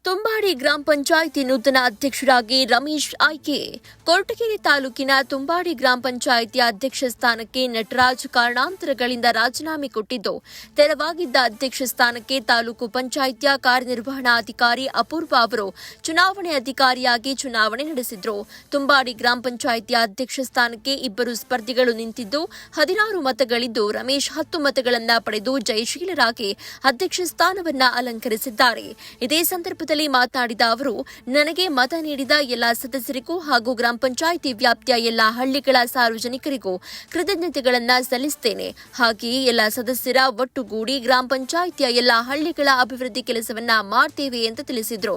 ತುಂಬಾಡಿ ಗ್ರಾಮ ಪಂಚಾಯಿತಿ ನೂತನ ಅಧ್ಯಕ್ಷರಾಗಿ ರಮೇಶ್ ಆಯ್ಕೆ. ಕೊರಟಗೆರೆ ತಾಲೂಕಿನ ತುಂಬಾಡಿ ಗ್ರಾಮ ಪಂಚಾಯಿತಿ ಅಧ್ಯಕ್ಷ ಸ್ಥಾನಕ್ಕೆ ನಟರಾಜ್ ಕಾರಣಾಂತರಗಳಿಂದ ರಾಜೀನಾಮೆ ಕೊಟ್ಟಿದ್ದು, ತೆರವಾಗಿದ್ದ ಅಧ್ಯಕ್ಷ ಸ್ಥಾನಕ್ಕೆ ತಾಲೂಕು ಪಂಚಾಯಿತಿಯ ಕಾರ್ಯನಿರ್ವಹಣಾಧಿಕಾರಿ ಅಪೂರ್ವ ಅವರು ಚುನಾವಣೆ ಅಧಿಕಾರಿಯಾಗಿ ಚುನಾವಣೆ ನಡೆಸಿದ್ರು. ತುಂಬಾಡಿ ಗ್ರಾಮ ಪಂಚಾಯಿತಿಯ ಅಧ್ಯಕ್ಷ ಸ್ಥಾನಕ್ಕೆ ಇಬ್ಬರು ಸ್ಪರ್ಧಿಗಳು ನಿಂತಿದ್ದು 16 ಮತಗಳಿದ್ದು, ರಮೇಶ್ 10 ಮತಗಳನ್ನು ಪಡೆದು ಜಯಶೀಲರಾಗಿ ಅಧ್ಯಕ್ಷ ಸ್ಥಾನವನ್ನ ಅಲಂಕರಿಸಿದ್ದಾರೆ. ಇದೇ ಸಂದರ್ಭದಲ್ಲಿ ಮಾತನಾಡಿದ ಅವರು, ನನಗೆ ಮತ ನೀಡಿದ ಎಲ್ಲಾ ಸದಸ್ಯರಿಗೂ ಹಾಗೂ ಗ್ರಾಮ ಪಂಚಾಯಿತಿ ವ್ಯಾಪ್ತಿಯ ಎಲ್ಲಾ ಹಳ್ಳಿಗಳ ಸಾರ್ವಜನಿಕರಿಗೂ ಕೃತಜ್ಞತೆಗಳನ್ನು ಸಲ್ಲಿಸುತ್ತೇನೆ. ಹಾಗೆಯೇ ಎಲ್ಲಾ ಸದಸ್ಯರ ಒಟ್ಟುಗೂಡಿ ಗ್ರಾಮ ಪಂಚಾಯಿತಿಯ ಎಲ್ಲಾ ಹಳ್ಳಿಗಳ ಅಭಿವೃದ್ಧಿ ಕೆಲಸವನ್ನ ಮಾಡ್ತೇವೆ ಎಂದು ತಿಳಿಸಿದರು.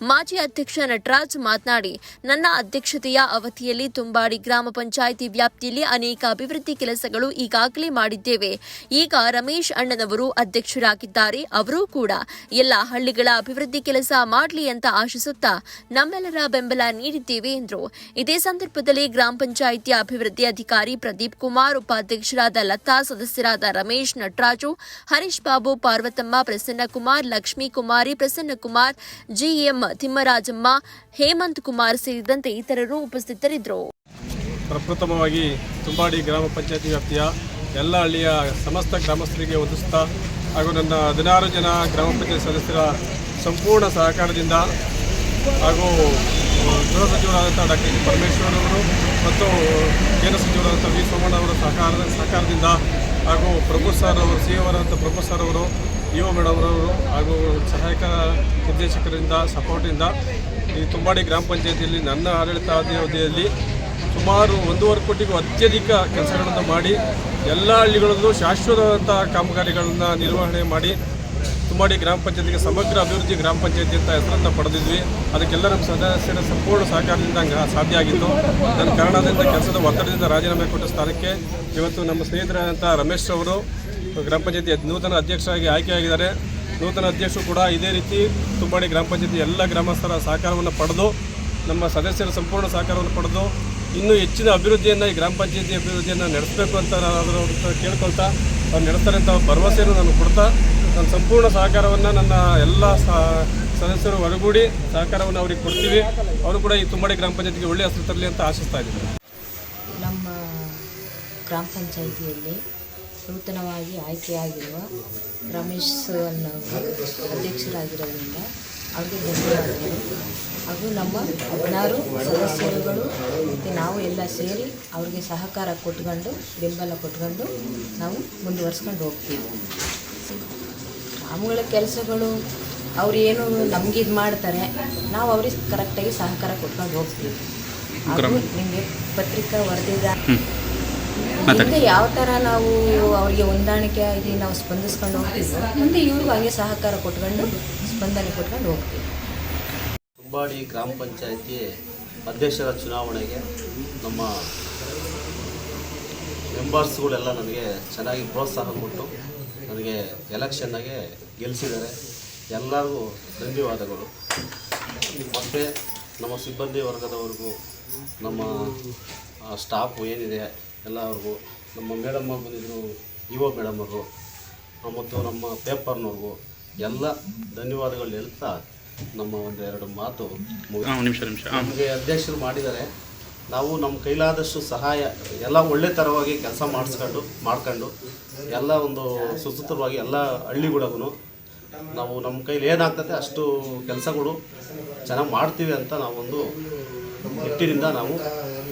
ಮಾಜಿ ಅಧ್ಯಕ್ಷ ನಟರಾಜ್ ಮಾತನಾಡಿ, ನನ್ನ ಅಧ್ಯಕ್ಷತೆಯ ಅವಧಿಯಲ್ಲಿ ತುಂಬಾಡಿ ಗ್ರಾಮ ಪಂಚಾಯಿತಿ ವ್ಯಾಪ್ತಿಯಲ್ಲಿ ಅನೇಕ ಅಭಿವೃದ್ಧಿ ಕೆಲಸಗಳು ಈಗಾಗಲೇ ಮಾಡಿದ್ದೇವೆ. ಈಗ ರಮೇಶ್ ಅಣ್ಣನವರು ಅಧ್ಯಕ್ಷರಾಗಿದ್ದಾರೆ. ಅವರೂ ಕೂಡ ಎಲ್ಲಾ ಹಳ್ಳಿಗಳ ಅಭಿವೃದ್ಧಿ ಕೆಲಸ ಮಾಡಲಿ ಅಂತ ಆಶಿಸುತ್ತಾ ನಮ್ಮೆಲ್ಲರ ಬೆಂಬಲ ನೀಡಿದ್ದೇವೆ ಎಂದರು. ಇದೇ ಸಂದರ್ಭದಲ್ಲಿ ಗ್ರಾಮ ಪಂಚಾಯಿತಿ ಅಭಿವೃದ್ಧಿ ಅಧಿಕಾರಿ ಪ್ರದೀಪ್ ಕುಮಾರ್, ಉಪಾಧ್ಯಕ್ಷರಾದ ಲತಾ, ಸದಸ್ಯರಾದ ರಮೇಶ್, ನಟರಾಜು, ಹರೀಶ್ ಬಾಬು, ಪಾರ್ವತಮ್ಮ, ಪ್ರಸನ್ನಕುಮಾರ್, ಲಕ್ಷ್ಮೀ ಕುಮಾರಿ, ಪ್ರಸನ್ನಕುಮಾರ್, ಜಿಎಂ ತಿಮ್ಮರಾಜಮ್ಮ, ಹೇಮಂತ್ ಕುಮಾರ್ ಸೇರಿದಂತೆ ಇತರರು ಉಪಸ್ಥಿತರಿದ್ದರು. ಪ್ರಪ್ರಥಮವಾಗಿ ತುಂಬಾಡಿ ಗ್ರಾಮ ಪಂಚಾಯಿತಿ ವ್ಯಾಪ್ತಿಯ ಎಲ್ಲ ಹಳ್ಳಿಯ ಸಮಸ್ತ ಗ್ರಾಮಸ್ಥರಿಗೆ ವಂದಿಸುತ್ತಾ ಹಾಗೂ ನನ್ನ 16 ಜನ ಗ್ರಾಮ ಪಂಚಾಯತ್ ಸದಸ್ಯರ ಸಂಪೂರ್ಣ ಸಹಕಾರದಿಂದ ಹಾಗೂ ಗೃಹ ಸಚಿವರಾದಂಥ ಡಾಕ್ಟರ್ ಪರಮೇಶ್ವರ್ ಅವರು ಮತ್ತು ಕೇಂದ್ರ ಸಚಿವರಾದಂಥ ವಿ ಸೋಮಣ್ಣ ಅವರ ಸಹಕಾರದಿಂದ ಹಾಗೂ ಪ್ರಭು ಸರ್ ಅವರು ಸಿಎವರಾದಂಥ ಪ್ರಭು ಸರ್ ಅವರು ಇಒ ಮೇಡಮ್ ಅವರು ಹಾಗೂ ಸಹಾಯಕ ನಿರ್ದೇಶಕರಿಂದ ಸಪೋರ್ಟಿಂದ ಈ ತುಂಬಾಡಿ ಗ್ರಾಮ ಪಂಚಾಯತಿಯಲ್ಲಿ ನನ್ನ ಆಡಳಿತಾವಧಿಯಲ್ಲಿ ಸುಮಾರು 1.5 ಕೋಟಿಗೂ ಅತ್ಯಧಿಕ ಕೆಲಸಗಳನ್ನು ಮಾಡಿ ಎಲ್ಲ ಹಳ್ಳಿಗಳಲ್ಲೂ ಶಾಶ್ವತವಾದಂಥ ಕಾಮಗಾರಿಗಳನ್ನು ನಿರ್ವಹಣೆ ಮಾಡಿ ತುಂಬಾಡಿ ಗ್ರಾಮ ಪಂಚಾಯತಿಗೆ ಸಮಗ್ರ ಅಭಿವೃದ್ಧಿ ಗ್ರಾಮ ಪಂಚಾಯತಿ ಅಂತ ಹೆಸರನ್ನು ಪಡೆದಿದ್ವಿ. ಅದಕ್ಕೆಲ್ಲ ನಮ್ಮ ಸದಸ್ಯರ ಸಂಪೂರ್ಣ ಸಹಕಾರದಿಂದ ಸಾಧ್ಯ ಆಗಿತ್ತು. ನನ್ನ ಕಾರಣದಿಂದ ಕೆಲಸದ ಒತ್ತಡದಿಂದ ರಾಜೀನಾಮೆ ಕೊಟ್ಟ ಸ್ಥಾನಕ್ಕೆ ಇವತ್ತು ನಮ್ಮ ಸ್ನೇಹಿತರಾದಂಥ ರಮೇಶ್ ಅವರು ಗ್ರಾಮ ಪಂಚಾಯತಿ ನೂತನ ಅಧ್ಯಕ್ಷರಾಗಿ ಆಯ್ಕೆಯಾಗಿದ್ದಾರೆ. ನೂತನ ಅಧ್ಯಕ್ಷರು ಕೂಡ ಇದೇ ರೀತಿ ತುಂಬಾಡಿ ಗ್ರಾಮ ಪಂಚಾಯತಿ ಎಲ್ಲ ಗ್ರಾಮಸ್ಥರ ಸಹಕಾರವನ್ನು ಪಡೆದು ನಮ್ಮ ಸದಸ್ಯರ ಸಂಪೂರ್ಣ ಸಹಕಾರವನ್ನು ಪಡೆದು ಇನ್ನೂ ಹೆಚ್ಚಿನ ಅಭಿವೃದ್ಧಿಯನ್ನು ಈ ಗ್ರಾಮ ಪಂಚಾಯತಿ ಅಭಿವೃದ್ಧಿಯನ್ನು ನಡೆಸಬೇಕು ಅಂತ ನಾನು ಕೇಳ್ಕೊಳ್ತಾ ಅವ್ರು ನಡೆಸ್ತಾರೆ ಅಂತ ಭರವಸೆಯನ್ನು ನಾನು ಕೊಡ್ತಾ ನನ್ನ ಸಂಪೂರ್ಣ ಸಹಕಾರವನ್ನು ನನ್ನ ಎಲ್ಲ ಸದಸ್ಯರು ಒಳಗೂಡಿ ಸಹಕಾರವನ್ನು ಅವ್ರಿಗೆ ಕೊಡ್ತೀವಿ. ಅವರು ಕೂಡ ಈ ತುಂಬಾಡಿ ಗ್ರಾಮ ಪಂಚಾಯತಿಗೆ ಒಳ್ಳೆಯ ಹೆಸರು ತರಲಿ ಅಂತ ಆಶಿಸ್ತಾ ಇದ್ದೀನಿ. ನಮ್ಮ ಗ್ರಾಮ ಪಂಚಾಯಿತಿಯಲ್ಲಿ ನೂತನವಾಗಿ ಆಯ್ಕೆಯಾಗಿರುವ ರಮೇಶ್ ಅನ್ನೋರು ಅಧ್ಯಕ್ಷರಾಗಿರೋದ್ರಿಂದ ಅವ್ರಿಗೆ ಧನ್ಯವಾದಗಳು. ಹಾಗೂ ನಮ್ಮ 16 ಸದಸ್ಯರುಗಳು ಮತ್ತು ನಾವು ಎಲ್ಲ ಸೇರಿ ಅವ್ರಿಗೆ ಸಹಕಾರ ಕೊಟ್ಕೊಂಡು ಬೆಂಬಲ ಕೊಟ್ಕೊಂಡು ನಾವು ಮುಂದುವರ್ಸ್ಕೊಂಡು ಹೋಗ್ತೀವಿ. ಗ್ರಾಮಗಳ ಕೆಲಸಗಳು ಅವ್ರು ಏನು ನಮ್ಗೆ ಇದು ಮಾಡ್ತಾರೆ, ನಾವು ಅವ್ರಿಗೆ ಕರೆಕ್ಟಾಗಿ ಸಹಕಾರ ಕೊಟ್ಕೊಂಡು ಹೋಗ್ತೀವಿ. ಹಾಗೂ ನಿಮಗೆ ಪತ್ರಿಕಾ ವರದಿಗಾರ ಮುಂದೆ ಯಾವ ಥರ ನಾವು ಅವರಿಗೆ ಹೊಂದಾಣಿಕೆ ಆಗಿ ನಾವು ಸ್ಪಂದಿಸ್ಕೊಂಡು ಹೋಗ್ತೀವಿ, ಮುಂದೆ ಇವ್ರಿಗೂ ಹಾಗೆ ಸಹಕಾರ ಕೊಟ್ಕೊಂಡು ಸ್ಪಂದನೆ ಕೊಟ್ಕೊಂಡು ಹೋಗ್ತೀವಿ. ತುಂಬಾಡಿ ಗ್ರಾಮ ಪಂಚಾಯಿತಿ ಅಧ್ಯಕ್ಷರ ಚುನಾವಣೆಗೆ ನಮ್ಮ ಮೆಂಬರ್ಸ್ಗಳೆಲ್ಲ ನನಗೆ ಚೆನ್ನಾಗಿ ಪ್ರೋತ್ಸಾಹ ಕೊಟ್ಟು ನನಗೆ ಎಲೆಕ್ಷನ್ನಾಗೆ ಗೆಲ್ಲಿಸಿದ್ದಾರೆ. ಎಲ್ಲರಿಗೂ ಧನ್ಯವಾದಗಳು. ಮತ್ತು ನಮ್ಮ ಸಿಬ್ಬಂದಿ ವರ್ಗದವ್ರಿಗೂ, ನಮ್ಮ ಸ್ಟಾಫು ಏನಿದೆ ಎಲ್ಲರಿಗೂ, ನಮ್ಮ ಮೇಡಮ್ ಬಂದಿದ್ದರು ಇಒ ಮೇಡಮ್ ಅವರು ಮತ್ತು ನಮ್ಮ ಪೇಪರ್ನವ್ರಿಗೂ ಎಲ್ಲ ಧನ್ಯವಾದಗಳು ಹೇಳ್ತಾ ನಮ್ಮ 1-2 ಮಾತು ನಮಗೆ ಅಧ್ಯಕ್ಷರು ಮಾಡಿದ್ದಾರೆ. ನಾವು ನಮ್ಮ ಕೈಲಾದಷ್ಟು ಸಹಾಯ ಎಲ್ಲ ಒಳ್ಳೆ ಥರವಾಗಿ ಕೆಲಸ ಮಾಡ್ಕೊಂಡು ಎಲ್ಲ ಒಂದು ಸುಸೂತ್ರವಾಗಿ ಎಲ್ಲ ಹಳ್ಳಿಗಳಿಗೂ ನಾವು ನಮ್ಮ ಕೈಲಿ ಏನಾಗ್ತದೆ ಅಷ್ಟು ಕೆಲಸಗಳು ಚೆನ್ನಾಗಿ ಮಾಡ್ತೀವಿ ಅಂತ ನಾವೊಂದು ನಿಟ್ಟಿನಿಂದ ನಾವು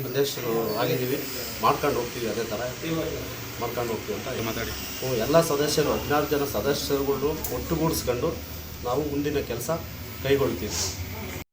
ಅಧ್ಯಕ್ಷರು ಆಗಿದ್ದೀವಿ. ಮಾಡ್ಕೊಂಡು ಹೋಗ್ತೀವಿ, ಅದೇ ಥರ ಮಾಡ್ಕೊಂಡು ಹೋಗ್ತೀವಿ ಅಂತ ಮಾತಾಡಿ ಎಲ್ಲ ಸದಸ್ಯರು 16 ಜನ ಸದಸ್ಯರುಗಳು ಒಟ್ಟುಗೂಡಿಸ್ಕೊಂಡು ನಾವು ಮುಂದಿನ ಕೆಲಸ ಕೈಗೊಳ್ತೀವಿ.